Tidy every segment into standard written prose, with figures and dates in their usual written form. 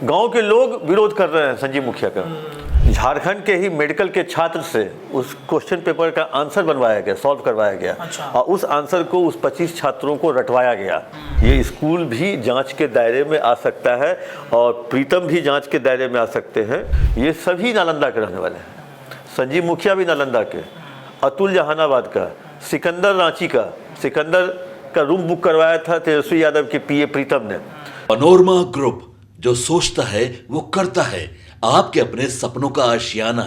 गांव के लोग विरोध कर रहे हैं संजीव मुखिया का। झारखंड के ही मेडिकल के छात्र से उस क्वेश्चन पेपर का आंसर बनवाया गया, सॉल्व करवाया गया। अच्छा। और उस आंसर को उस 25 छात्रों को रटवाया गया। ये स्कूल भी जांच के दायरे में आ सकता है और प्रीतम भी जांच के दायरे में आ सकते हैं। ये सभी नालंदा के रहने वाले हैं। संजीव मुखिया भी नालंदा के, अतुल जहानाबाद का, सिकंदर रांची का। सिकंदर का रूम बुक करवाया था तेजस्वी यादव के पीए प्रीतम ने। पनोरमा ग्रुप, जो सोचता है वो करता है। आपके अपने सपनों का आशियाना।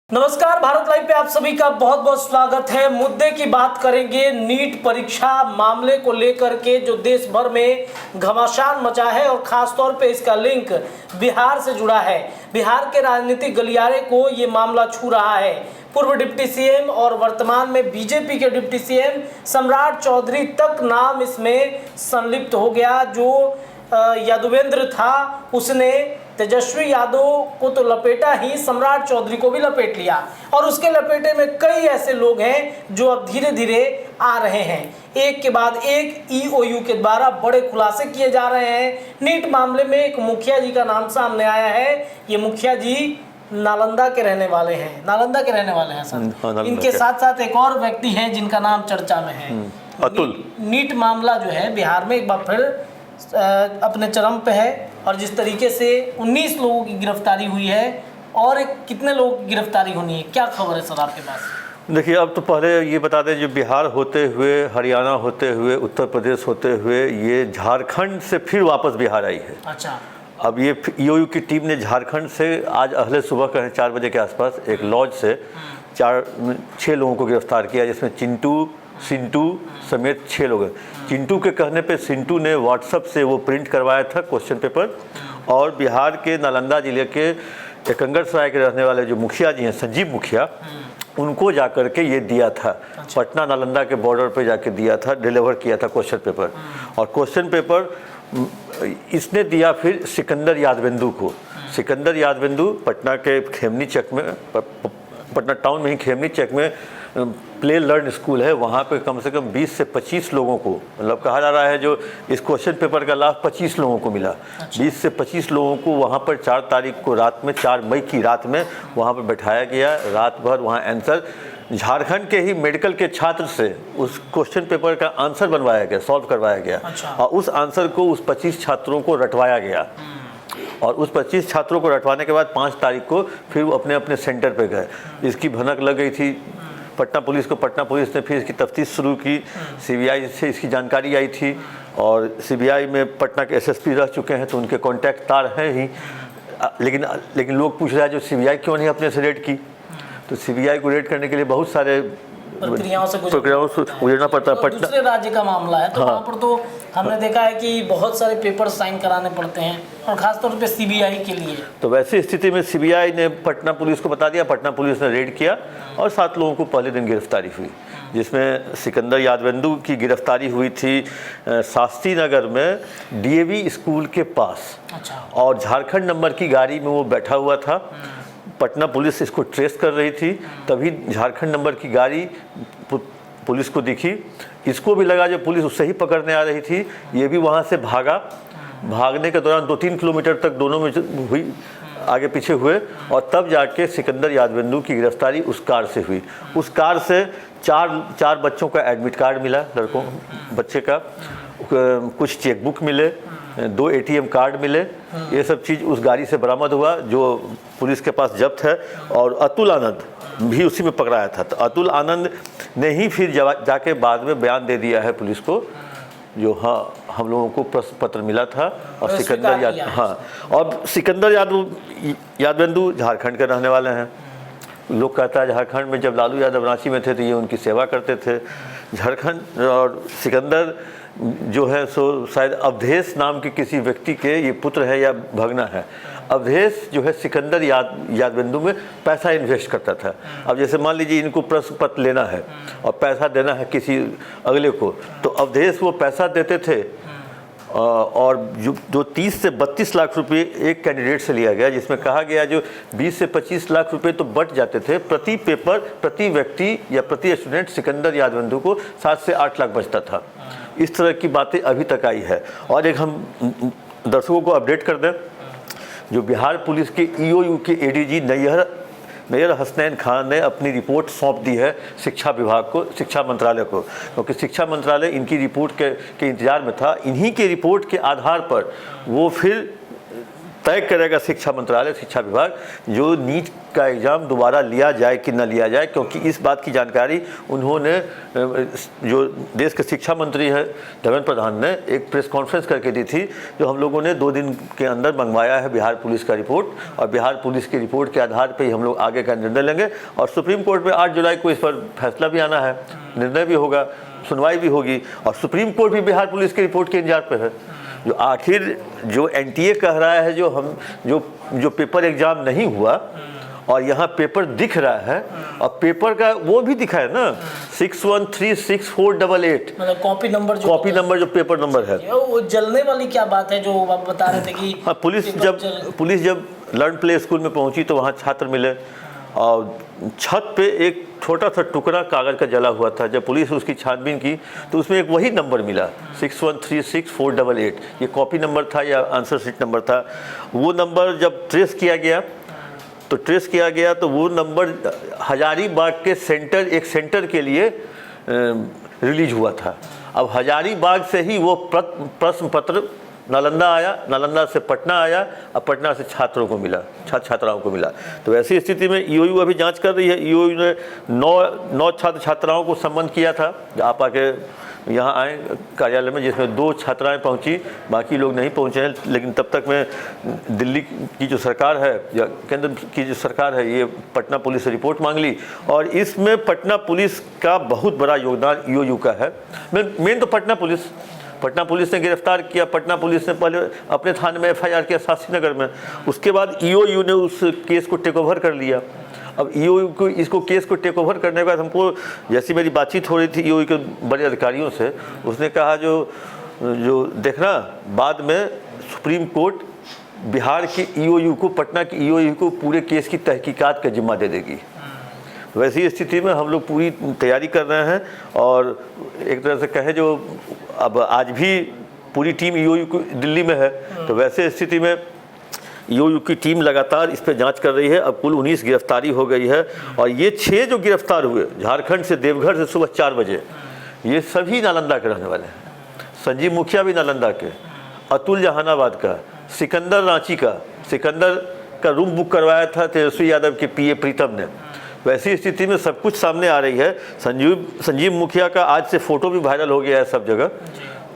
नमस्कार, भारत लाइव पे आप सभी का बहुत बहुत स्वागत है। मुद्दे की बात करेंगे नीट परीक्षा मामले को लेकर के, जो देश भर में घमासान मचा है और खास तौर पे इसका लिंक बिहार से जुड़ा है। बिहार के राजनीतिक गलियारे को ये मामला छू रहा है। पूर्व डिप्टी सीएम और वर्तमान में बीजेपी के डिप्टी सीएम सम्राट चौधरी तक नाम इसमें संलिप्त हो गया। जो यादवेंद्र था उसने तेजस्वी यादव को तो लपेटा ही, सम्राट चौधरी को भी लपेट लिया और उसके लपेटे में कई ऐसे लोग हैं जो अब धीरे धीरे आ रहे हैं। एक के बाद एक ईओयू के द्वारा बड़े खुलासे किए जा रहे हैं। नीट मामले में एक मुखिया जी का नाम सामने आया है। ये मुखिया जी नालंदा के रहने वाले हैं। नालंदा के रहने वाले हैं सर। इनके साथ साथ एक और व्यक्ति हैं जिनका नाम चर्चा में है, अतुल। नीट मामला जो है बिहार में एक बार फिर अपने चरम पे है और जिस तरीके से 19 लोगों की गिरफ्तारी हुई है और कितने लोगों की गिरफ्तारी होनी है, क्या खबर है सर आपके पास? देखिए, अब तो पहले ये बता दें, जो बिहार होते हुए, हरियाणा होते हुए, उत्तर प्रदेश होते हुए, ये झारखंड से फिर वापस बिहार आई है। अच्छा। अब ये ईओयू की टीम ने झारखंड से आज अगले सुबह का 4 बजे के आसपास एक लॉज से 6 लोगों को गिरफ्तार किया, जिसमें सिंटू समेत 6 लोग हैं। चिंटू के कहने पे सिंटू ने व्हाट्सएप से वो प्रिंट करवाया था क्वेश्चन पेपर, और बिहार के नालंदा जिले के एकंगरसराय के रहने वाले जो मुखिया जी हैं, संजीव मुखिया, उनको जाकर के ये दिया था। अच्छा। पटना नालंदा के बॉर्डर पे जाके दिया था, डिलीवर किया था क्वेश्चन पेपर। और क्वेश्चन पेपर इसने दिया फिर सिकंदर यादवेंदु को। सिकंदर यादवेंदु पटना के खेमनी चक में, पटना टाउन में ही खेमनी चक में प्ले लर्न स्कूल है, वहाँ पे कम से कम 20 से 25 लोगों को, मतलब कहा जा रहा है जो इस क्वेश्चन पेपर का लाभ 25 लोगों को मिला। अच्छा। 20 से 25 लोगों को वहाँ पर 4 तारीख को रात में, 4 मई की रात में वहाँ पर बैठाया गया। रात भर वहाँ आंसर, झारखंड के ही मेडिकल के छात्र से उस क्वेश्चन पेपर का आंसर बनवाया गया, सॉल्व करवाया गया। अच्छा। और उस आंसर को उस 25 छात्रों को रटवाया गया। और उस 25 छात्रों को रटवाने के बाद 5 तारीख को फिर वो अपने अपने सेंटर पे गए। इसकी भनक लग गई थी पटना पुलिस को। पटना पुलिस ने फिर इसकी तफ्तीश शुरू की। सीबीआई से इसकी जानकारी आई थी और सीबीआई में पटना के एसएसपी रह चुके हैं, तो उनके कॉन्टैक्ट तार हैं ही। लेकिन लोग पूछ रहे हैं जो सीबीआई क्यों नहीं अपने से रेड की। तो सीबीआई को रेड करने के लिए बहुत सारे प्रक्रियाओं से गुजरना पड़ता है। पटना दूसरे राज्य का मामला है, तो हाँ। वहाँ पर तो हमने देखा है कि बहुत सारे पेपर साइन कराने पड़ते हैं, और खासतौर पे सीबीआई के लिए। तो वैसी स्थिति में सीबीआई ने पटना पुलिस को बता दिया, पटना पुलिस ने रेड किया और 7 लोगों को पहले दिन गिरफ्तारी हुई, जिसमें सिकंदर यादवेंदु की गिरफ्तारी हुई थी शास्त्री नगर में डीएवी स्कूल के पास। अच्छा। और झारखंड नंबर की गाड़ी में वो बैठा हुआ था। पटना पुलिस इसको ट्रेस कर रही थी, तभी झारखंड नंबर की गाड़ी पुलिस को दिखी। इसको भी लगा जो पुलिस उससे ही पकड़ने आ रही थी, ये भी वहाँ से भागा। भागने के दौरान 2-3 किलोमीटर तक दोनों में हुई, आगे पीछे हुए, और तब जाके सिकंदर यादवेंदु की गिरफ्तारी उस कार से हुई। उस कार से 4 बच्चों का एडमिट कार्ड मिला, लड़कों बच्चे का, कुछ चेकबुक मिले, 2 एटीएम कार्ड मिले। ये सब चीज़ उस गाड़ी से बरामद हुआ जो पुलिस के पास जब्त है। और अतुल आनंद भी उसी में पकड़ाया था। तो अतुल आनंद ने ही फिर जाके बाद में बयान दे दिया है पुलिस को, जो हाँ हम लोगों को प्रश्न पत्र मिला था। और सिकंदर यादवेंदु झारखंड के रहने वाले हैं। लोग कहता है झारखंड में जब लालू यादव रांची में थे तो ये उनकी सेवा करते थे। झारखंड और सिकंदर जो है सो शायद अवधेश नाम के किसी व्यक्ति के ये पुत्र है या भगना है। अवधेश जो है सिकंदर यादवेंदु में पैसा इन्वेस्ट करता था। अब जैसे मान लीजिए इनको प्रश्न पत्र लेना है और पैसा देना है किसी अगले को, तो अवधेश वो पैसा देते थे। और जो 30 से 32 लाख रुपए एक कैंडिडेट से लिया गया, जिसमें कहा गया जो 20 से 25 लाख रुपए तो बट जाते थे प्रति पेपर, प्रति व्यक्ति या प्रति स्टूडेंट। सिकंदर यादवेंदु को 7 से 8 लाख बचता था। इस तरह की बातें अभी तक आई है। और एक हम दर्शकों को अपडेट कर दें, जो बिहार पुलिस के ईओयू के एडीजी नैयर हसनैन खान ने अपनी रिपोर्ट सौंप दी है शिक्षा विभाग को, शिक्षा मंत्रालय को, क्योंकि शिक्षा मंत्रालय इनकी रिपोर्ट के इंतजार में था। इन्हीं के रिपोर्ट के आधार पर वो फिर तय करेगा शिक्षा मंत्रालय, शिक्षा विभाग, जो नीट का एग्ज़ाम दोबारा लिया जाए कि न लिया जाए, क्योंकि इस बात की जानकारी उन्होंने, जो देश के शिक्षा मंत्री है धर्मेंद्र प्रधान ने एक प्रेस कॉन्फ्रेंस करके दी थी, जो हम लोगों ने 2 दिन के अंदर मंगवाया है बिहार पुलिस का रिपोर्ट, और बिहार पुलिस की रिपोर्ट के आधार पर ही हम लोग आगे का निर्णय लेंगे। और सुप्रीम कोर्ट में 8 जुलाई को इस पर फैसला भी आना है, निर्णय भी होगा, सुनवाई भी होगी, और सुप्रीम कोर्ट भी बिहार पुलिस की रिपोर्ट के इंतजार पर है। जो आखिर जो एनटीए कह रहा है, जो पेपर एग्जाम नहीं हुआ और यहाँ पेपर दिख रहा है, और पेपर का वो भी दिखा है ना 61364888, मतलब कॉपी नंबर जो पेपर नंबर है, वो जलने वाली क्या बात है जो आप बता रहे थे कि हाँ, पुलिस जब लर्न प्ले स्कूल में पहुंची तो वहाँ छात्र मिले, और छत पे एक छोटा सा टुकड़ा कागज़ का जला हुआ था। जब पुलिस उसकी छानबीन की तो उसमें एक वही नंबर मिला 61364888, ये कॉपी नंबर था या आंसर शीट नंबर था। वो नंबर जब ट्रेस किया गया तो वो नंबर हजारीबाग के एक सेंटर के लिए रिलीज हुआ था। अब हजारीबाग से ही वो प्रश्न पत्र नालंदा आया, नालंदा से पटना आया, और पटना से छात्राओं को मिला। तो ऐसी स्थिति में ईओयू अभी जांच कर रही है। ईओयू ने 9 छात्र छात्राओं को सम्मन किया था, आप आके यहाँ आए कार्यालय में, जिसमें 2 छात्राएं पहुंची, बाकी लोग नहीं पहुंचे हैं। लेकिन तब तक में दिल्ली की जो सरकार है या केंद्र की जो सरकार है, ये पटना पुलिस से रिपोर्ट मांग ली, और इसमें पटना पुलिस का बहुत बड़ा योगदान ईओयू का है। मेन तो पटना पुलिस ने गिरफ्तार किया। पटना पुलिस ने पहले अपने थाने में एफआईआर किया शास्त्री नगर में, उसके बाद ईओयू ने उस केस को टेक ओवर कर लिया। अब ईओयू को इसको केस को टेक ओवर करने के बाद हमको, जैसी मेरी बातचीत हो रही थी ईओयू के बड़े अधिकारियों से, उसने कहा जो देखना, बाद में सुप्रीम कोर्ट बिहार के ईओयू को, पटना के ईओयू को पूरे केस की तहकीकात का जिम्मा दे देगी। वैसी स्थिति में हम लोग पूरी तैयारी कर रहे हैं, और एक तरह से कहें जो अब आज भी पूरी टीम ईओयू की दिल्ली में है, तो वैसे स्थिति में ईओयू की टीम लगातार इस पर जांच कर रही है। अब कुल 19 गिरफ्तारी हो गई है, और ये 6 जो गिरफ्तार हुए झारखंड से, देवघर से सुबह 4 बजे, ये सभी नालंदा के रहने वाले हैं। संजीव मुखिया भी नालंदा के, अतुल जहानाबाद का, सिकंदर रांची का, सिकंदर का रूम बुक करवाया था तेजस्वी यादव के पीए प्रीतम ने। वैसी स्थिति में सब कुछ सामने आ रही है। संजीव मुखिया का आज से फ़ोटो भी वायरल हो गया है सब जगह,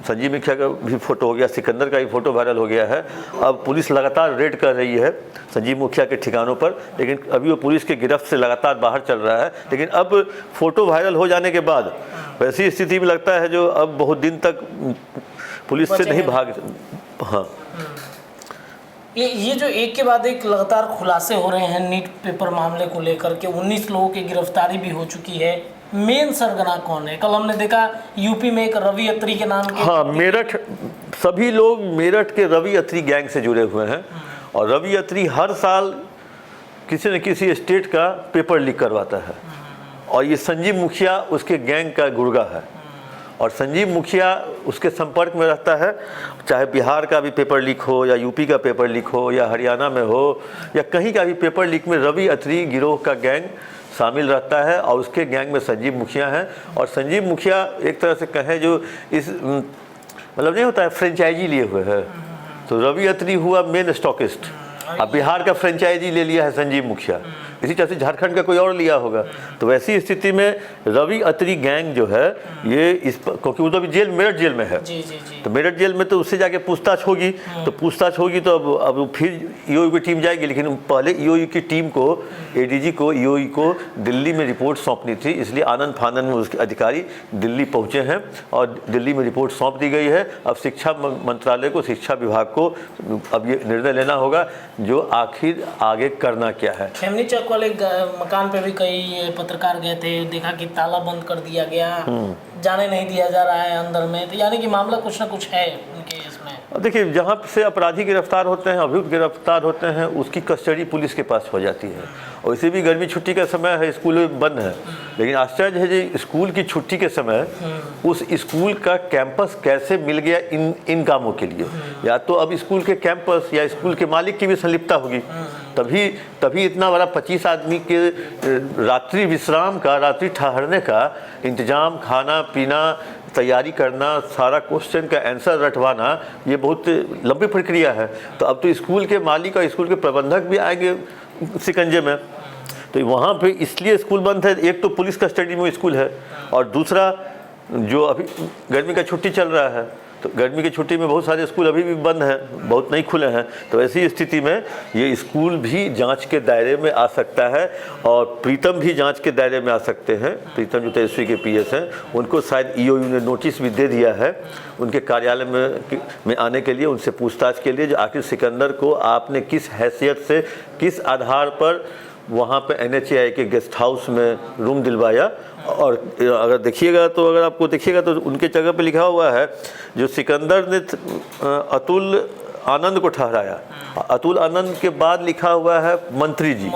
संजीव मुखिया का भी फ़ोटो हो गया, सिकंदर का भी फ़ोटो वायरल हो गया है। अब पुलिस लगातार रेड कर रही है संजीव मुखिया के ठिकानों पर, लेकिन अभी वो पुलिस के गिरफ्त से लगातार बाहर चल रहा है। लेकिन अब फ़ोटो वायरल हो जाने के बाद वैसी स्थिति में लगता है जो अब बहुत दिन तक पुलिस से नहीं भाग। हाँ, ये जो एक के बाद एक लगातार खुलासे हो रहे हैं नीट पेपर मामले को लेकर के, 19 लोगों की गिरफ्तारी भी हो चुकी है। मेन सरगना कौन है? कल हमने देखा यूपी में एक रवि अत्री के नाम के, हाँ, मेरठ, सभी लोग मेरठ के रवि अत्री गैंग से जुड़े हुए हैं, और रवि अत्री हर साल किसी न किसी स्टेट का पेपर लीक करवाता है, और ये संजीव मुखिया उसके गैंग का गुर्गा है, और संजीव मुखिया उसके संपर्क में रहता है। चाहे बिहार का भी पेपर लीक हो, या यूपी का पेपर लीक हो, या हरियाणा में हो, या कहीं का भी पेपर लीक में रवि अत्री गिरोह का गैंग शामिल रहता है, और उसके गैंग में संजीव मुखिया हैं। और संजीव मुखिया एक तरह से कहें जो इस मतलब नहीं होता है, फ्रेंचाइजी लिए हुए है। तो रवि अत्री हुआ मेन स्टॉकिस्ट, अब बिहार का फ्रेंचाइजी ले लिया है संजीव मुखिया, इसी तरह से झारखंड का कोई और लिया होगा। तो वैसी स्थिति में रवि अत्री गैंग जो है ये क्योंकि वो तो अभी मेरठ जेल में है, जी। तो मेरठ जेल में तो उससे जाके पूछताछ होगी, तो पूछताछ होगी तो अब फिर ईओयू की टीम जाएगी। लेकिन पहले ईओयू की टीम को, एडीजी को, ईओयू को दिल्ली में रिपोर्ट सौंपनी थी, इसलिए आनंद फानंद में उसके अधिकारी दिल्ली पहुँचे हैं, और दिल्ली में रिपोर्ट सौंप दी गई है। अब शिक्षा मंत्रालय को, शिक्षा विभाग को अब ये निर्णय लेना होगा जो आखिर आगे करना क्या है। खेमनी चौक वाले मकान पे भी कई पत्रकार गए थे, देखा कि ताला बंद कर दिया गया, जाने नहीं दिया जा रहा है अंदर में, तो यानी कि मामला कुछ ना कुछ है उनके इसमें। अब देखिए, जहाँ से अपराधी गिरफ्तार होते हैं, अभियुक्त गिरफ्तार होते हैं, उसकी कस्टडी पुलिस के पास हो जाती है। और इसे भी गर्मी छुट्टी का समय है, स्कूल बंद है, लेकिन आश्चर्य है जी, स्कूल की छुट्टी के समय उस स्कूल का कैंपस कैसे मिल गया इन कामों के लिए। या तो अब स्कूल के कैंपस या स्कूल के मालिक की भी संलिप्तता होगी, तभी इतना बड़ा 25 आदमी के रात्रि विश्राम का, रात्रि ठहरने का इंतजाम, खाना पीना, तैयारी करना, सारा क्वेश्चन का आंसर रटवाना, ये बहुत लंबी प्रक्रिया है। तो अब तो स्कूल के मालिक और स्कूल के प्रबंधक भी आएंगे शिकंजे में। तो वहाँ पे इसलिए स्कूल बंद है। एक तो पुलिस कस्टडी में स्कूल है, और दूसरा जो अभी गर्मी का छुट्टी चल रहा है, तो गर्मी की छुट्टी में बहुत सारे स्कूल अभी भी बंद हैं, बहुत नहीं खुले हैं। तो ऐसी स्थिति में ये स्कूल भी जांच के दायरे में आ सकता है, और प्रीतम भी जांच के दायरे में आ सकते हैं। प्रीतम जो तेजस्वी के पीएस हैं, उनको शायद ईओयू ने नोटिस भी दे दिया है उनके कार्यालय में आने के लिए, उनसे पूछताछ के लिए, जो आखिर सिकंदर को आपने किस हैसियत से, किस आधार पर वहाँ पे NHAI के गेस्ट हाउस में रूम दिलवाया। और अगर देखिएगा तो, अगर आपको देखिएगा तो उनके जगह पे लिखा हुआ है, जो सिकंदर ने अतुल आनंद को ठहराया, अतुल आनंद के बाद लिखा हुआ है मंत्री जी,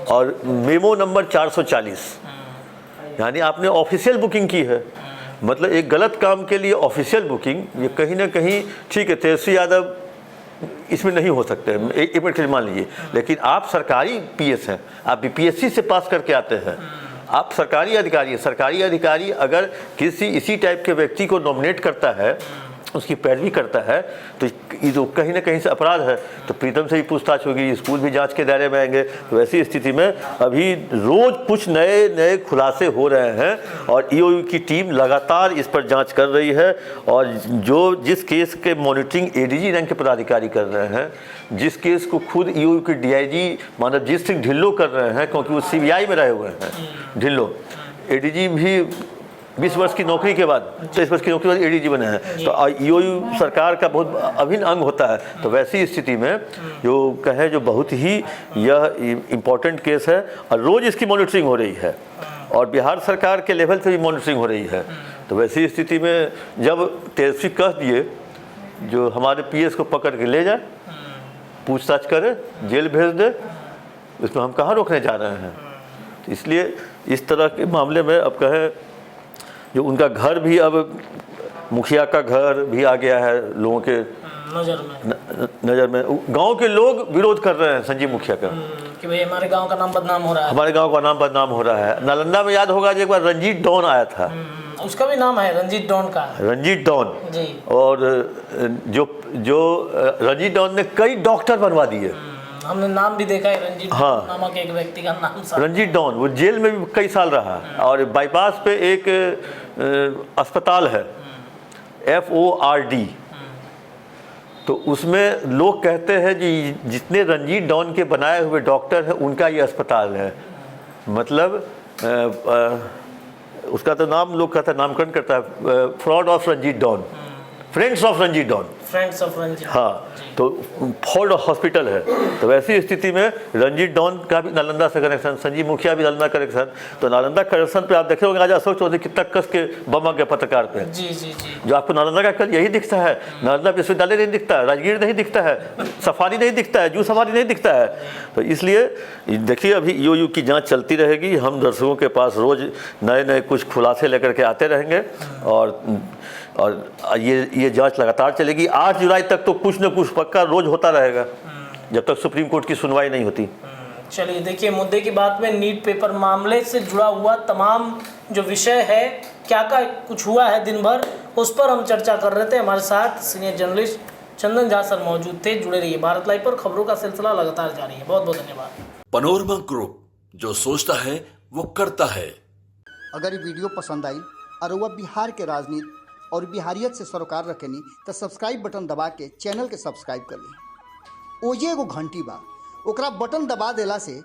और मेमो नंबर 440। यानी आपने ऑफिशियल बुकिंग की है, मतलब एक गलत काम के लिए ऑफिशियल बुकिंग, ये कहीं ना कहीं ठीक है। तेजस्वी यादव इसमें नहीं हो सकते, एक मिनट के लिए मान लीजिए, लेकिन आप सरकारी पीएस हैं, आप बीपीएससी से पास करके आते हैं, आप सरकारी अधिकारी हैं। सरकारी अधिकारी अगर किसी इसी टाइप के व्यक्ति को नॉमिनेट करता है, उसकी पैरवी करता है, तो ये तो कहीं ना कहीं से अपराध है। तो प्रीतम से भी पूछताछ होगी, स्कूल भी जांच के दायरे में आएंगे। तो ऐसी स्थिति में अभी रोज कुछ नए नए खुलासे हो रहे हैं, और ईओयू की टीम लगातार इस पर जांच कर रही है। और जिस केस के मॉनिटरिंग एडीजी रैंक के पदाधिकारी कर रहे हैं, जिस केस को खुद ईओयू के डीआईजी मानवजीत सिंह ढिल्लो कर रहे हैं, क्योंकि वो सीबीआई में रहे हुए हैं ढिल्लो, एडीजी भी 20 वर्ष की नौकरी के बाद, 23 वर्ष की नौकरी के बाद एडीजी बने हैं। तो ईओयू सरकार का बहुत अभिन्न अंग होता है। तो वैसी स्थिति में जो कहे, जो बहुत ही यह इम्पोर्टेंट केस है, और रोज़ इसकी मॉनिटरिंग हो रही है, और बिहार सरकार के लेवल से भी मॉनिटरिंग हो रही है। तो वैसी स्थिति में जब तेजस्वी कह दिए, जो हमारे पीएस को पकड़ के ले जाए, पूछताछ करे, जेल भेज दे, इसमें हम कहाँ रोकने जा रहे हैं। तो इसलिए इस तरह के मामले में अब कहें, जो उनका घर भी, अब मुखिया का घर भी आ गया है लोगों के नज़र में। गांव के लोग विरोध कर रहे हैं संजीव मुखिया का, कि भाई हमारे गांव का नाम बदनाम हो रहा है, हमारे गांव का नाम बदनाम हो रहा है। नालंदा में याद होगा, एक बार रंजीत डॉन आया था, उसका भी नाम है रंजीत डॉन का, रंजीत डॉन जी। और जो रंजीत डॉन ने कई डॉक्टर बनवा दिए, हमने नाम भी देखा है रंजीत हाँ, नामक एक व्यक्ति का नाम, रंजीत डॉन। वो जेल में भी कई साल रहा, और बाईपास पे एक अस्पताल है FORD, तो उसमें लोग कहते हैं कि जितने रंजीत डॉन के बनाए हुए डॉक्टर हैं, उनका ये अस्पताल है। मतलब उसका तो नाम लोग कहते हैं, नामकरण करता है, fraud of Ranjit don, friends of Ranjit don, friends of Ranjit, हाँ। तो फोर्ड हॉस्पिटल है। तो वैसी स्थिति में रंजीत डॉन का भी नालंदा से कनेक्शन, संजीव मुखिया भी नालंदा कनेक्शन। तो नालंदा कनेक्शन पे आप देखे होंगे आज अशोक चौधरी कितना कस के बम के पत्रकार पे, जी जी जी, जो आपको नालंदा का कल यही दिखता है। नालंदा विश्वविद्यालय नहीं दिखता है, राजगीर नहीं दिखता है, सफारी नहीं दिखता है, जू सफारी नहीं दिखता है। तो इसलिए देखिए, अभी ईओयू की जाँच चलती रहेगी। हम दर्शकों के पास रोज नए नए कुछ खुलासे लेकर के आते रहेंगे, और ये जांच लगातार चलेगी। 8 जुलाई तक तो कुछ न कुछ पक्का रोज होता रहेगा, जब तक सुप्रीम कोर्ट की सुनवाई नहीं होती। चलिए देखिए, मुद्दे की बात में नीट पेपर मामले से जुड़ा हुआ तमाम जो विषय है, क्या कुछ हुआ है दिन भर, उस पर हम चर्चा कर रहे थे। हमारे साथ senior journalist Chandan Jha sir मौजूद थे। जुड़े रहिए, भारत लाइव पर खबरों का सिलसिला लगातार जारी है। बहुत बहुत धन्यवाद। पनोरमा ग्रुप, जो सोचता है वो करता है। अगर ये वीडियो पसंद आई और वह बिहार के राजनीति और बिहारियत से सरोकार रखेनी, तो सब्सक्राइब बटन दबा के चैनल के सब्सक्राइब कर ली। ओजे एगो घंटी बा, ओकरा बटन दबा देला से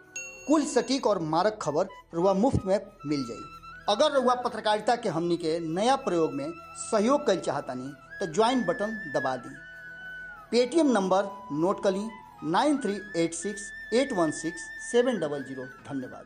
कुल सटीक और मारक खबर रुआ मुफ्त में मिल जाई। अगर रुआ पत्रकारिता के हमनी के नया प्रयोग में सहयोग कर चाहतानी, तो ज्वाइन बटन दबा दी। पेटीएम नंबर नोट कर ली 9386816700। धन्यवाद।